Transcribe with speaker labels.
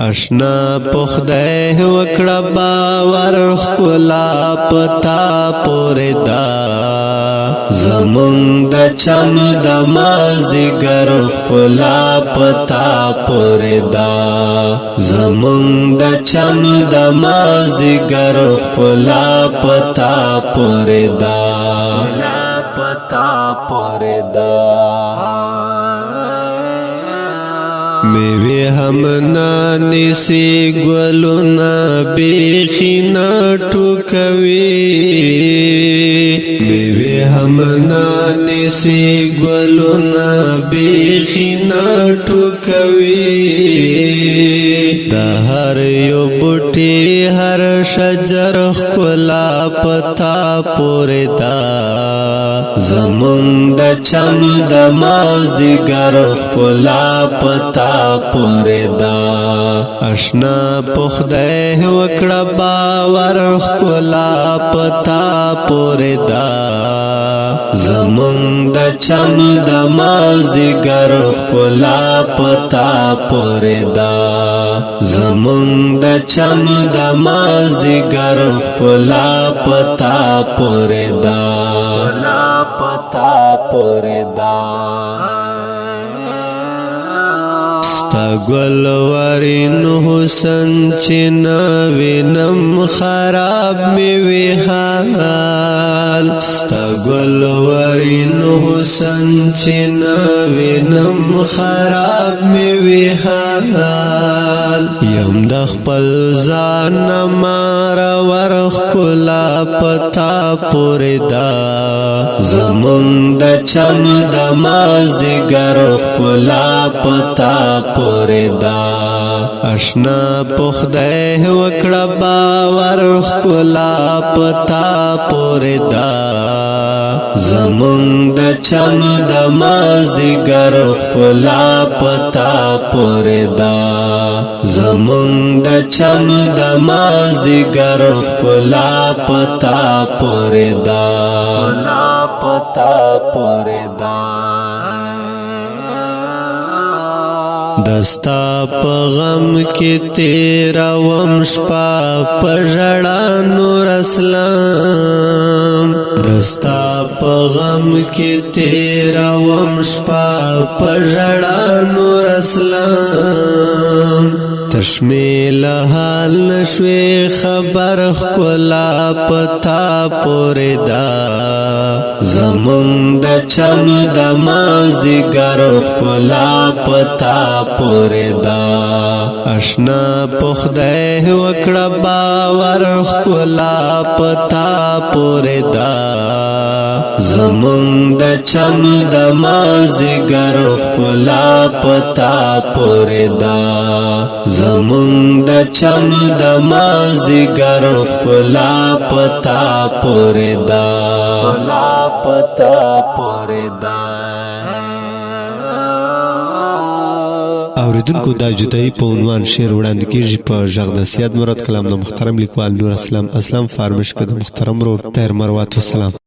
Speaker 1: اشنا په خدای وکړه باور ښکلا پتا پورې دا زمونږ د چم د مازدیګر ښکلا پتا پورې دا زمونږ د چم د مازدیګر ښکلا پتا پورې دا پتا پورې دا میوه هم نانسی گلونا بیخی نټوکوي میوه هم نانسی گلونا بیخی نټوکوي د هر یو بوټي هر شجر ښکلا پتا پورې دا زمونږ د چم د مازدیګر ښکلا پتا پورې دا اشنا په خدای وکړه باور ښکلا پتا پورې دا زمونږ د چم د مازدیګر ښکلا پتا پورې دا زمونږ د چم د مازدیګر ښکلا پتا پورې دا پتا پورې دا ستا گل ورین حسن چی نوینم خراب می وی حال ستا گل ورین حسن چی نوینم خراب می وی حال یم د خپل ځان مار ور ښکلا پتا پورې دا زمونږ د چم د مازدیګر ښکلا پتا پورې دا اشنا په خدای وکړه باور ښکلا پتا پورې دا زمونږ د چم د مازدیګر ښکلا پتا پورې دا زمونږ د چم د مازدیګر ښکلا پتا پورې دا پتا پورې دا دستا په غم کې تیرا وم شپه په ژړا نور اسلام دستا په غم کې تیرا وم شپه په ژړا نور اسلام تشمیل حال نشوی خبر ښکلا پتا پورې دا زمونږ د چم د مازدیګر ښکلا پتا پورې دا اشنا په خدای وکړه باور ښکلا پتا پورې دا زمونږ د چم د مازدیګر ښکلا پتا پورې دا زمونږ د چم د مازدیګر ښکلا پتا پورې دا پتا پورې دا اوریدونکو دا جدایي په عنوان شعر وړاندې کیږي په غږ د سیاد مراد کلام د محترم لیکوال نور اسلام فارمش کې د محترم ورور طاهر مروت والسلام